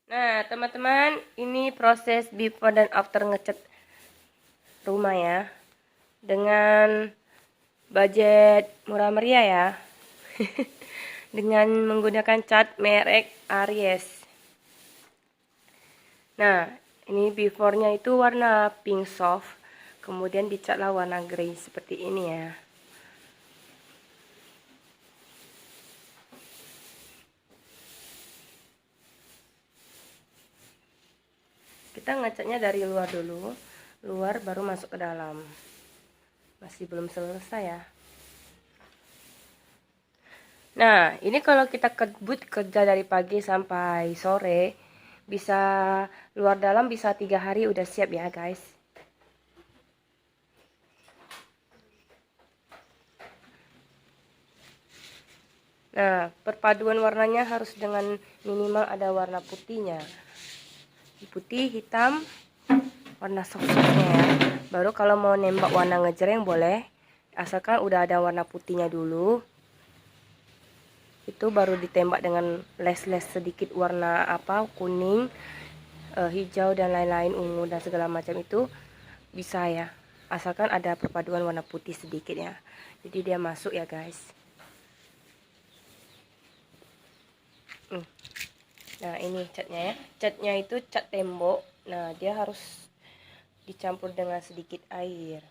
Nah, teman-teman, ini proses before dan after ngecat rumah ya. Dengan budget murah meriah ya. Dengan menggunakan cat merek Aries. Nah, ini before-nya itu warna pink soft. Kemudian dicatlah warna grey seperti ini ya. Kita ngecatnya dari luar dulu. Luar baru masuk ke dalam. Masih belum selesai ya. Nah, ini kalau kita kebut kerja dari pagi sampai sore, bisa luar dalam bisa 3 hari udah siap ya guys. Nah, perpaduan warnanya harus dengan minimal ada warna putihnya. Putih, hitam, warna soft-softnya ya. Baru kalau mau nembak warna ngejreng boleh, asalkan udah ada warna putihnya dulu. Itu baru ditembak dengan les-les sedikit warna kuning, hijau dan lain-lain, ungu dan segala macam itu bisa ya, asalkan ada perpaduan warna putih sedikit ya, jadi dia masuk ya guys. Nah, ini catnya ya, catnya itu cat tembok. Nah, dia harus dicampur dengan sedikit air.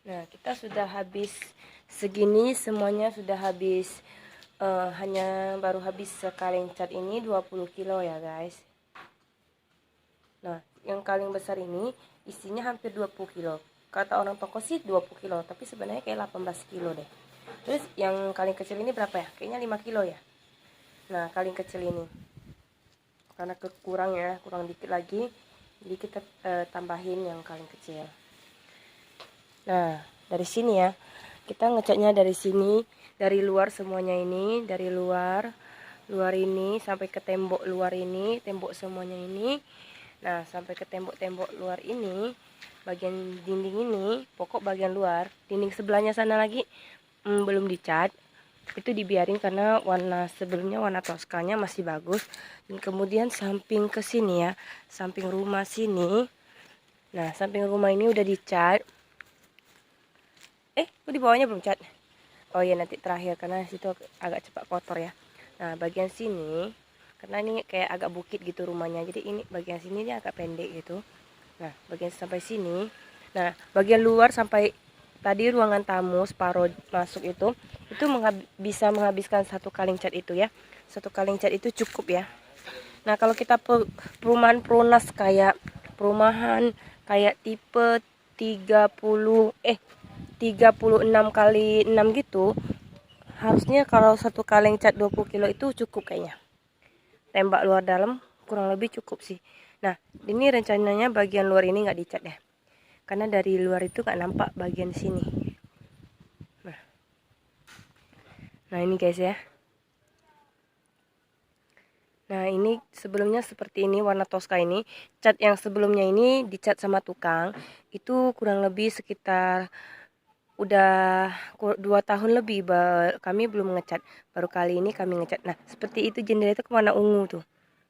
Nah, kita sudah habis segini, semuanya sudah habis. Hanya baru habis sekaleng cat ini 20 kilo ya guys. Nah, yang kaleng besar ini isinya hampir 20 kilo. Kata orang toko sih 20 kilo, tapi sebenarnya kayak 18 kilo deh. Terus yang kaleng kecil ini berapa ya? Kayaknya 5 kilo ya. Nah, kaleng kecil ini karena kekurang ya, kurang dikit lagi, jadi kita tambahin yang kaleng kecil. Nah, dari sini ya, kita ngecatnya dari sini, dari luar semuanya ini, dari luar ini sampai ke tembok luar ini, tembok semuanya ini. Nah, sampai ke tembok-tembok luar ini, bagian dinding ini, pokok bagian luar, dinding sebelahnya sana lagi belum dicat. Itu dibiarin karena warna sebelumnya, warna toskanya masih bagus. Dan kemudian samping ke sini ya, samping rumah sini. Nah, samping rumah ini udah dicat. Kok di bawahnya belum cat? Oh ya, nanti terakhir karena situ agak cepat kotor ya. Nah, bagian sini karena ini kayak agak bukit gitu rumahnya, jadi ini bagian sini dia agak pendek gitu. Nah, bagian sampai sini. Nah, bagian luar sampai tadi ruangan tamu separuh masuk itu bisa menghabiskan satu kaleng cat itu ya. Satu kaleng cat itu cukup ya. Nah, kalau kita perumahan Pronas kayak perumahan kayak tipe 36 kali 6 gitu, harusnya kalau satu kaleng cat 20 kilo itu cukup kayaknya. Tembak luar dalam kurang lebih cukup sih. Nah, ini rencananya bagian luar ini nggak dicat ya, karena dari luar itu nggak nampak bagian sini. Nah ini guys ya. Nah, ini sebelumnya seperti ini warna toska ini. Cat yang sebelumnya ini dicat sama tukang, itu kurang lebih sekitar udah 2 tahun lebih kami belum ngecat. Baru kali ini kami ngecat. Nah, seperti itu jendela itu ke warna ungu tuh.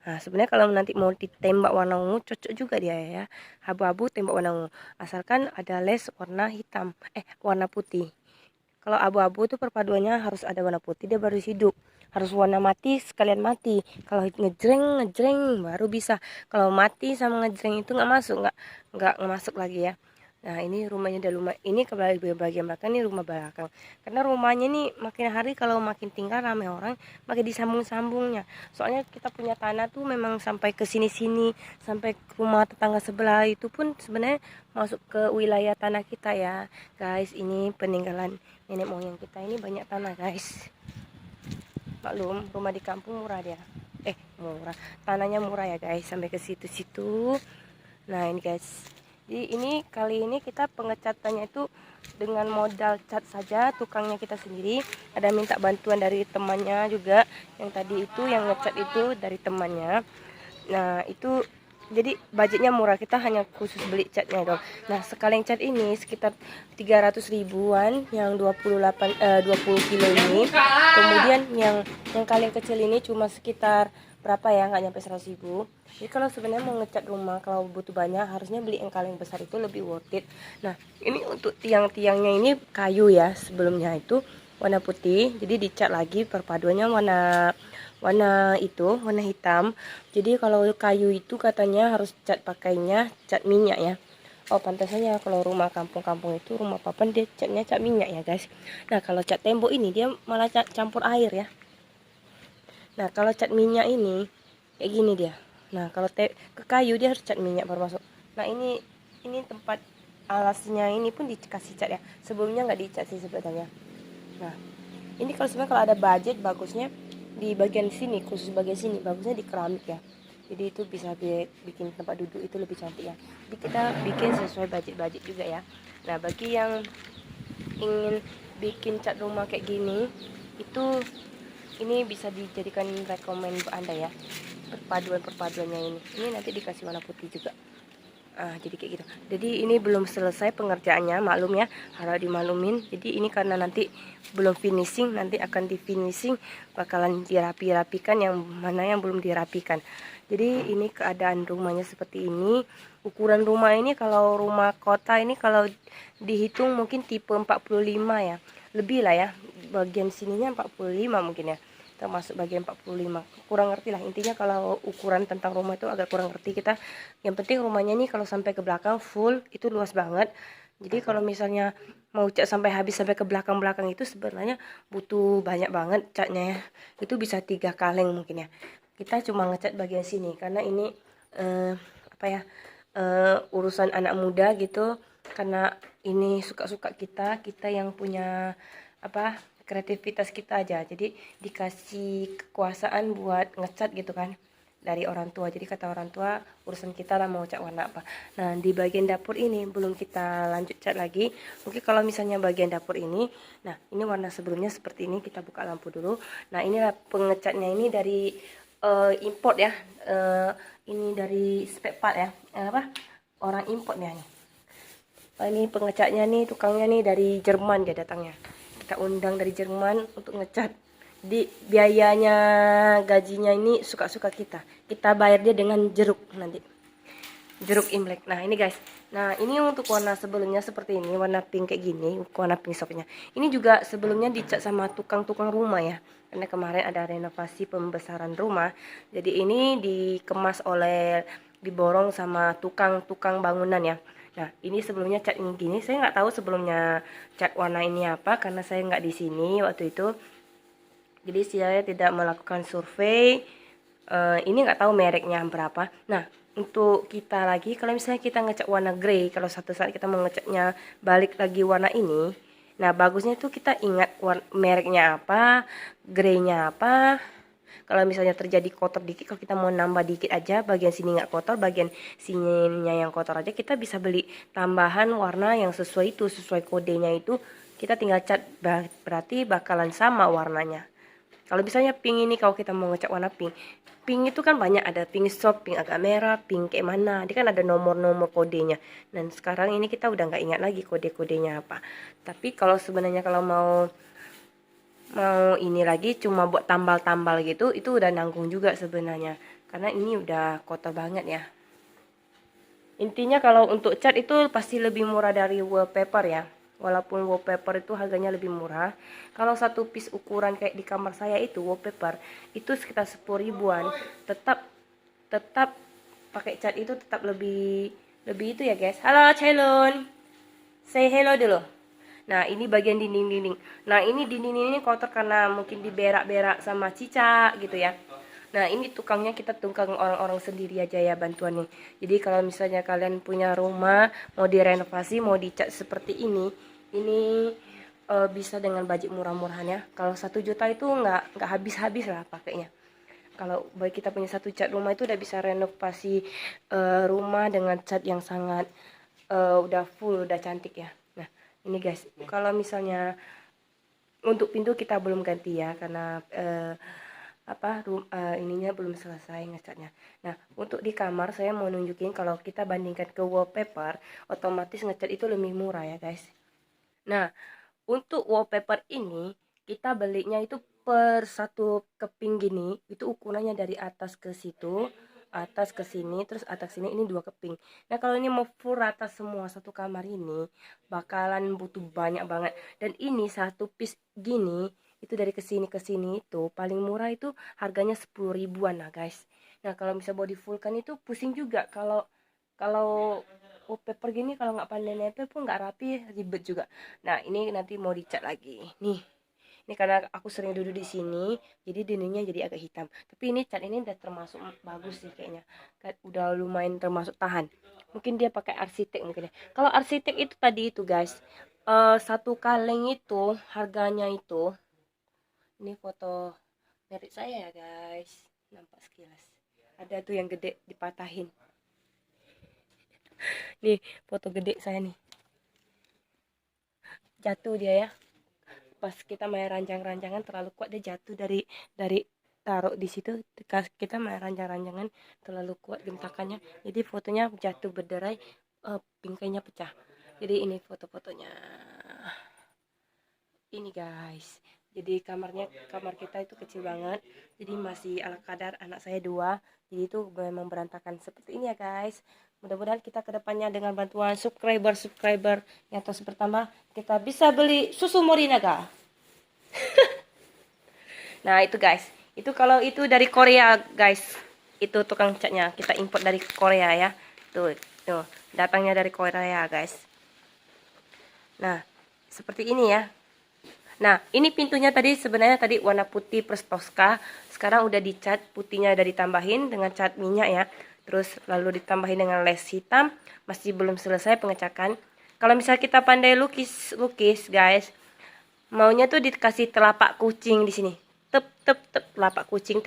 Nah, sebenarnya kalau nanti mau ditembak warna ungu cocok juga dia ya. Abu-abu tembak warna ungu. Asalkan ada les warna hitam, warna putih. Kalau abu-abu itu perpaduannya harus ada warna putih, dia baru hidup. Harus warna mati sekalian mati. Kalau ngejreng baru bisa. Kalau mati sama ngejreng itu nggak masuk, nggak masuk lagi ya. Nah, ini rumahnya udah rumah ini, ke bagian belakang ini rumah belakang. Karena rumahnya ini makin hari kalau makin tinggal rame orang, makin disambung-sambungnya. Soalnya kita punya tanah tuh memang sampai ke sini-sini, sampai ke rumah tetangga sebelah itu pun sebenarnya masuk ke wilayah tanah kita ya. Guys, ini peninggalan nenek moyang kita, ini banyak tanah guys. Maklum, rumah di kampung murah dia. Murah. Tanahnya murah ya guys, sampai ke situ-situ. Nah, ini guys. Jadi ini kali ini kita pengecatannya itu dengan modal cat saja, tukangnya kita sendiri. Ada minta bantuan dari temannya juga. Yang tadi itu yang ngecat itu dari temannya. Nah, itu jadi budgetnya murah, kita hanya khusus beli catnya dong. Nah, sekalian cat ini sekitar 300 ribuan yang 20 kilo ini. Kemudian yang kaleng kecil ini cuma sekitar berapa ya, nggak nyampe 100 ribu. Jadi kalau sebenarnya mau ngecat rumah, kalau butuh banyak harusnya beli yang kaleng besar, itu lebih worth it. Nah, ini untuk tiang-tiangnya ini kayu ya, sebelumnya itu warna putih, jadi dicat lagi perpaduannya warna hitam. Jadi kalau kayu itu katanya harus pakainya cat minyak ya. Oh, pantasnya kalau rumah kampung-kampung itu, rumah papan, dia catnya cat minyak ya guys. Nah, kalau cat tembok ini dia malah campur air ya. Nah, kalau cat minyak ini kayak gini dia. Nah, kalau ke kayu dia harus cat minyak baru masuk. Nah, ini tempat alasnya ini pun dikasih cat ya. Sebelumnya nggak dicat sih sebetulnya. Nah, ini kalau sebenarnya kalau ada budget bagusnya di bagian sini, khusus bagian sini bagusnya di keramik ya. Jadi itu bisa bikin tempat duduk itu lebih cantik ya. Jadi kita bikin sesuai budget juga ya. Nah, bagi yang ingin bikin cat rumah kayak gini, itu ini bisa dijadikan rekomend buat Anda ya. Perpaduannya ini nanti dikasih warna putih juga. Jadi kayak gitu. Jadi ini belum selesai pengerjaannya, maklum ya, harus dimaklumin. Jadi ini karena nanti belum finishing, nanti akan di finishing, bakalan dirapikan yang mana yang belum dirapikan. Jadi ini keadaan rumahnya seperti ini. Ukuran rumah ini kalau rumah kota ini kalau dihitung mungkin tipe 45 ya, lebih lah ya, bagian sininya 45 mungkin ya, termasuk bagian 45, kurang ngerti lah. Intinya kalau ukuran tentang rumah itu agak kurang ngerti kita. Yang penting rumahnya ini kalau sampai ke belakang full itu luas banget. Jadi kalau misalnya mau cat sampai habis sampai ke belakang itu sebenarnya butuh banyak banget catnya ya. Itu bisa 3 kaleng mungkin ya. Kita cuma ngecat bagian sini karena ini apa ya, urusan anak muda gitu. Karena ini suka-suka kita yang punya apa, kreativitas kita aja. Jadi dikasih kekuasaan buat ngecat gitu kan dari orang tua. Jadi kata orang tua, urusan kita lah mau cat warna apa. Nah, di bagian dapur ini belum kita lanjut cat lagi. Mungkin kalau misalnya bagian dapur ini, nah ini warna sebelumnya seperti ini, kita buka lampu dulu. Nah, inilah pengecatnya ini dari import ya. Ini dari spare part ya. Orang import ya nih. Ini pengecatnya nih, tukangnya nih dari Jerman dia datangnya. Kita undang dari Jerman untuk ngecat. Jadi biayanya, gajinya ini suka-suka kita. Kita bayar dia dengan jeruk nanti. Jeruk Imlek. Nah, ini guys. Nah, ini untuk warna sebelumnya seperti ini, warna pink kayak gini, warna pink softnya. Ini juga sebelumnya dicat sama tukang-tukang rumah ya. Karena kemarin ada renovasi pembesaran rumah. Jadi ini dikemas diborong sama tukang-tukang bangunan ya. Nah, ini sebelumnya cat ini gini. Saya nggak tahu sebelumnya cat warna ini apa karena saya nggak di sini waktu itu. Jadi saya tidak melakukan survei. Ini nggak tahu mereknya berapa. Nah, untuk kita lagi, kalau misalnya kita ngecat warna grey, kalau satu saat kita mau ngecatnya balik lagi warna ini, nah bagusnya itu kita ingat mereknya apa, greynya apa. Kalau misalnya terjadi kotor dikit, kalau kita mau nambah dikit aja, bagian sini nggak kotor, bagian sininya yang kotor aja, kita bisa beli tambahan warna yang sesuai itu, sesuai kodenya itu, kita tinggal cat, berarti bakalan sama warnanya. Kalau misalnya pink ini, kalau kita mau ngecat warna pink, pink itu kan banyak, ada pink soft, pink agak merah, pink kayak mana, dia kan ada nomor-nomor kodenya. Dan sekarang ini kita udah nggak ingat lagi kode-kodenya apa. Tapi kalau sebenarnya kalau mau ini lagi cuma buat tambal-tambal gitu, itu udah nanggung juga sebenarnya, karena ini udah kotor banget ya. Intinya kalau untuk cat itu pasti lebih murah dari wallpaper ya, walaupun wallpaper itu harganya lebih murah. Kalau satu piece ukuran kayak di kamar saya itu wallpaper itu sekitar 10 ribuan, tetap pakai cat itu tetap lebih itu ya guys. Halo Celon, say hello dulu. Nah, ini bagian dinding-dinding. Nah, ini dinding ini kotor karena mungkin diberak-berak sama cicak gitu ya. Nah, ini tukangnya kita tukang orang-orang sendiri aja ya bantuannya. Jadi kalau misalnya kalian punya rumah mau direnovasi, mau dicat seperti ini bisa dengan budget murah-murahan ya. Kalau 1 juta itu nggak habis-habis lah pakainya. Kalau baik kita punya 1 cat rumah itu udah bisa renovasi rumah dengan cat yang sangat udah full, udah cantik ya. Nah, ini guys, kalau misalnya untuk pintu kita belum ganti ya, karena ininya belum selesai ngecatnya. Nah, untuk di kamar saya mau nunjukin kalau kita bandingkan ke wallpaper, otomatis ngecat itu lebih murah ya guys. Nah, untuk wallpaper ini kita belinya itu per satu keping gini, itu ukurannya dari atas ke situ, atas ke sini, terus atas sini, ini 2 keping. Nah, kalau ini mau full rata semua satu kamar ini bakalan butuh banyak banget. Dan ini satu piece gini itu dari ke sini itu paling murah itu harganya 10 ribuan lah guys. Nah, kalau bisa body full kan itu pusing juga kalau kalau wallpaper gini, kalau nggak pandai nempel pun nggak rapi, ribet juga. Nah, ini nanti mau dicat lagi nih. Ini karena aku sering duduk di sini, jadi dindingnya jadi agak hitam. Tapi ini cat ini udah termasuk bagus sih kayaknya. Udah lumayan termasuk tahan. Mungkin dia pakai arsitek mungkin ya. Kalau arsitek itu tadi itu guys, satu kaleng itu harganya itu, ini foto merit saya ya guys, nampak sekilas. Ada tuh yang gede dipatahin. Nih foto gede saya nih, jatuh dia ya. Pas kita main ranjang-ranjangan terlalu kuat, dia jatuh dari taruh di situ, kita main ranjang-ranjangan terlalu kuat gentakannya, jadi fotonya jatuh berderai, bingkainya pecah. Jadi ini foto-fotonya ini guys. Jadi kamar kita itu kecil banget, jadi masih ala kadar anak saya 2, jadi itu memang berantakan seperti ini ya guys. Mudah-mudahan kita kedepannya dengan bantuan subscriber yang terus bertambah, kita bisa beli susu Morinaga. Nah itu guys, itu kalau itu dari Korea guys, itu tukang catnya kita import dari Korea ya. Tuh datangnya dari Korea guys. Nah seperti ini ya. Nah ini pintunya tadi sebenarnya tadi warna putih plus Tosca, sekarang udah dicat, putihnya udah ditambahin dengan cat minyak ya, terus lalu ditambahin dengan les hitam. Masih belum selesai pengecakan. Kalau misalnya kita pandai lukis guys, maunya tuh dikasih telapak kucing di sini, tep telapak kucing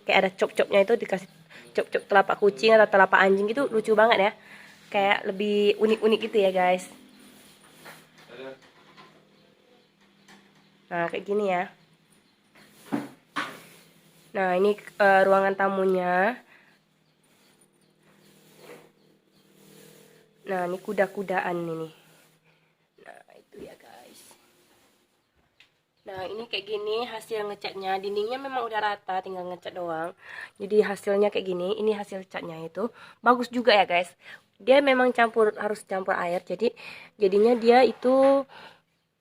kayak ada cop-copnya, itu dikasih cop-cop telapak kucing atau telapak anjing, gitu lucu banget ya, kayak lebih unik-unik gitu ya guys. Nah kayak gini ya. Nah ini ruangan tamunya. Nah ini kuda-kudaan ini. Nah itu ya guys. Nah ini kayak gini hasil ngecatnya. Dindingnya memang udah rata, tinggal ngecat doang. Jadi hasilnya kayak gini. Ini hasil catnya itu bagus juga ya guys. Dia memang harus campur air. Jadi jadinya dia itu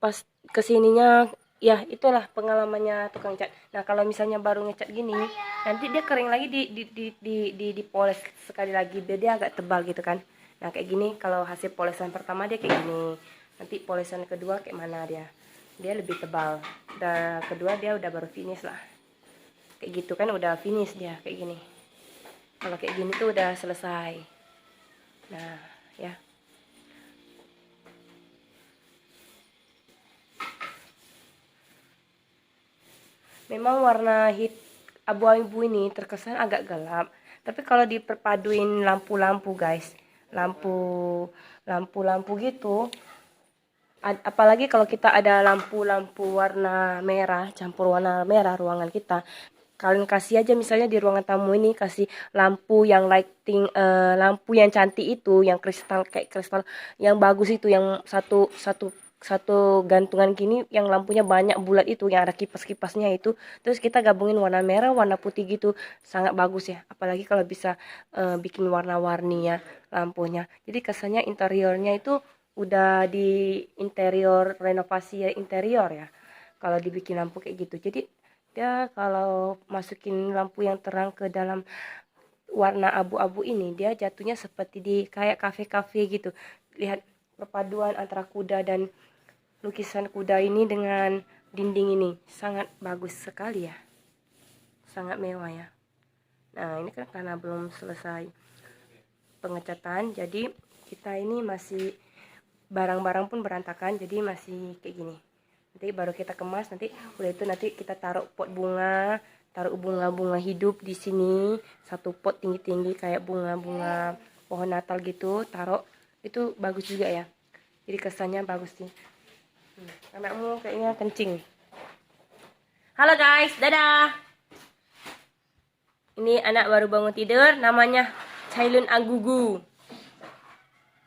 pas kesininya ya, itulah pengalamannya tukang cat. Nah kalau misalnya baru ngecat gini, nanti dia kering lagi, dipoles sekali lagi biar dia agak tebal gitu kan. Nah kayak gini kalau hasil polesan pertama dia kayak gini, nanti polesan kedua kayak mana dia lebih tebal. Udah kedua dia udah baru finish lah, kayak gitu kan, udah finish dia kayak gini. Kalau kayak gini tuh udah selesai. Nah ya, memang warna abu-abu ini terkesan agak gelap, tapi kalau diperpaduin lampu-lampu guys, lampu-lampu gitu, apalagi kalau kita ada lampu-lampu warna merah campur warna merah ruangan kita, kalian kasih aja misalnya di ruangan tamu ini kasih lampu yang lighting, lampu yang cantik itu, yang kristal, kayak kristal yang bagus itu, yang satu satu satu gantungan gini yang lampunya banyak bulat itu, yang ada kipas-kipasnya itu, terus kita gabungin warna merah warna putih gitu, sangat bagus ya. Apalagi kalau bisa bikin warna-warni ya lampunya, jadi kesannya interiornya itu udah di interior, renovasi ya interior ya kalau dibikin lampu kayak gitu. Jadi dia kalau masukin lampu yang terang ke dalam warna abu-abu ini, dia jatuhnya seperti di kayak kafe-kafe gitu. Lihat perpaduan antara kuda dan lukisan kuda ini dengan dinding ini, sangat bagus sekali ya, sangat mewah ya. Nah ini kan karena belum selesai pengecatan, jadi kita ini masih barang-barang pun berantakan, jadi masih kayak gini. Nanti baru kita kemas, nanti udah itu nanti kita taruh pot bunga, taruh bunga-bunga hidup di sini, satu pot tinggi-tinggi kayak bunga-bunga pohon Natal gitu, taruh, itu bagus juga ya, jadi kesannya bagus sih. Anakmu kayaknya kencing. Halo guys, dadah. Ini anak baru bangun tidur, namanya Cailun Agugu.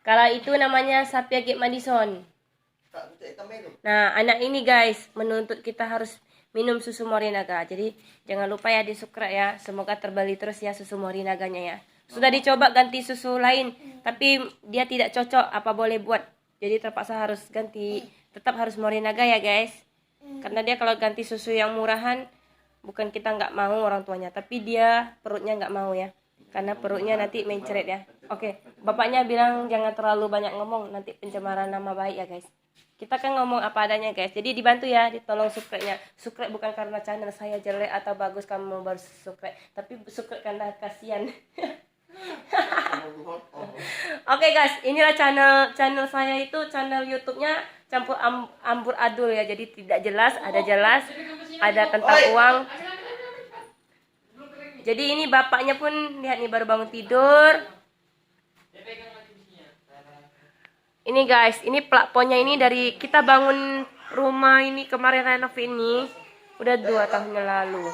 Kalau itu namanya Sapiagit Madison. Nah, anak ini guys menuntut kita harus minum susu Morinaga. Jadi jangan lupa ya di subscribe ya. Semoga terbeli terus ya susu Morinaganya ya. Sudah dicoba ganti susu lain, tapi dia tidak cocok. Apa boleh buat? Jadi terpaksa harus ganti. Tetap harus Morinaga ya guys. Karena dia kalau ganti susu yang murahan, bukan kita nggak mau orang tuanya, tapi dia perutnya nggak mau ya. Karena perutnya nanti mencret ya. Oke, bapaknya bilang jangan terlalu banyak ngomong, nanti pencemaran nama baik ya guys. Kita kan ngomong apa adanya guys. Jadi dibantu ya, ditolong subscribe-nya. Subscribe bukan karena channel saya jelek atau bagus kamu baru subscribe, tapi subscribe karena kasihan. Oke guys, inilah channel saya itu channel YouTube-nya campur ambur adul ya. Jadi tidak jelas, ada tentang uang. Jadi ini bapaknya pun lihat nih baru bangun tidur. Ini guys, ini plafonnya ini dari kita bangun rumah ini kemarin renov ini udah 2 tahun yang lalu.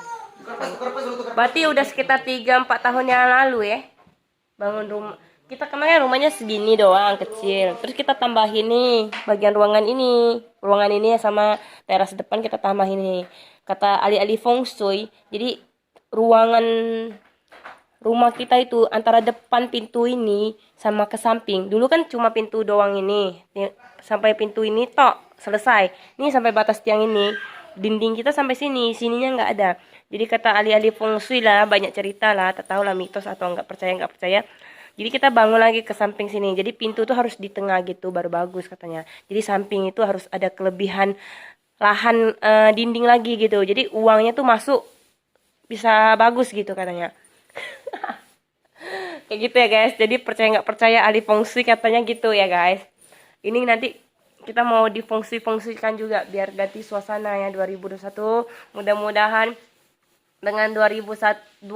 Berarti udah sekitar 3-4 tahun yang lalu ya. Bangun rumah. Kita kemarin rumahnya segini doang kecil. Terus kita tambahin nih bagian ruangan ini. Ruangan ini sama teras depan kita tambahin nih. Kata ahli-ahli feng shui. Jadi ruangan rumah kita itu antara depan pintu ini sama ke samping. Dulu kan cuma pintu doang ini. Sampai pintu ini tok, selesai. Ini sampai batas tiang ini. Dinding kita sampai sini, sininya nggak ada. Jadi kata ahli-ahli feng shui lah, banyak cerita lah, tak tahu lah mitos atau nggak percaya. Jadi kita bangun lagi ke samping sini. Jadi pintu tuh harus di tengah gitu baru bagus katanya. Jadi samping itu harus ada kelebihan lahan dinding lagi gitu. Jadi uangnya tuh masuk bisa bagus gitu katanya. Kayak gitu ya guys. Jadi percaya nggak percaya ahli feng shui katanya gitu ya guys. Ini nanti kita mau di feng shui-kan juga biar ganti suasana ya 2021. Mudah-mudahan dengan 2021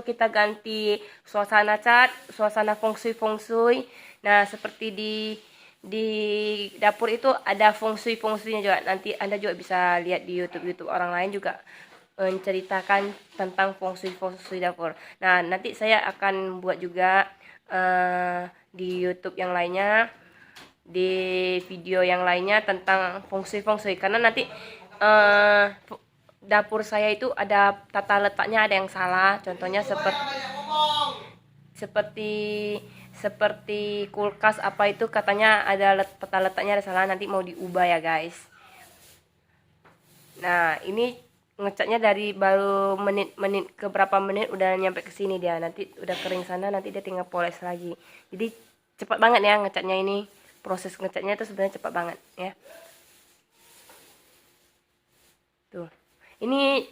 kita ganti suasana cat, suasana feng shui. Nah, seperti di dapur itu ada feng shui-nya juga. Nanti Anda juga bisa lihat di YouTube orang lain juga menceritakan tentang feng shui dapur. Nah, nanti saya akan buat juga di YouTube yang lainnya, di video yang lainnya tentang feng shui karena nanti dapur saya itu ada tata letaknya ada yang salah. Contohnya seperti kulkas apa itu katanya ada tata letaknya ada salah, nanti mau diubah ya guys. Nah, ini ngecatnya dari baru menit ke berapa menit udah nyampe ke sini dia. Nanti udah kering sana, nanti dia tinggal poles lagi. Jadi cepat banget ya ngecatnya ini. Proses ngecatnya itu sebenarnya cepat banget ya. Tuh. Ini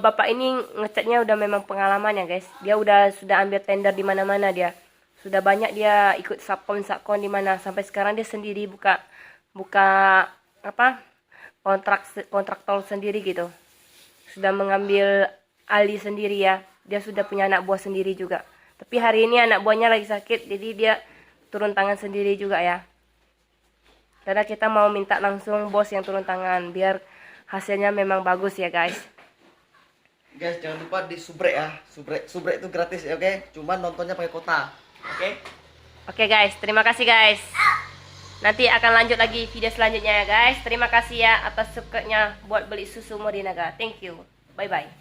bapak ini ngecatnya udah memang pengalaman ya guys. Dia sudah ambil tender di mana-mana dia. Sudah banyak dia ikut subkon di mana, sampai sekarang dia sendiri buka apa? kontraktor sendiri gitu. Sudah mengambil alih sendiri ya. Dia sudah punya anak buah sendiri juga. Tapi hari ini anak buahnya lagi sakit, jadi dia turun tangan sendiri juga ya. Karena kita mau minta langsung bos yang turun tangan biar hasilnya memang bagus ya guys. Guys, jangan lupa di subrek ya. Subrek itu gratis ya, oke? Cuman nontonnya pakai kota. Oke? Oke guys, terima kasih guys. Nanti akan lanjut lagi video selanjutnya ya guys. Terima kasih ya atas subscribe-nya buat beli susu Morinaga. Thank you. Bye bye.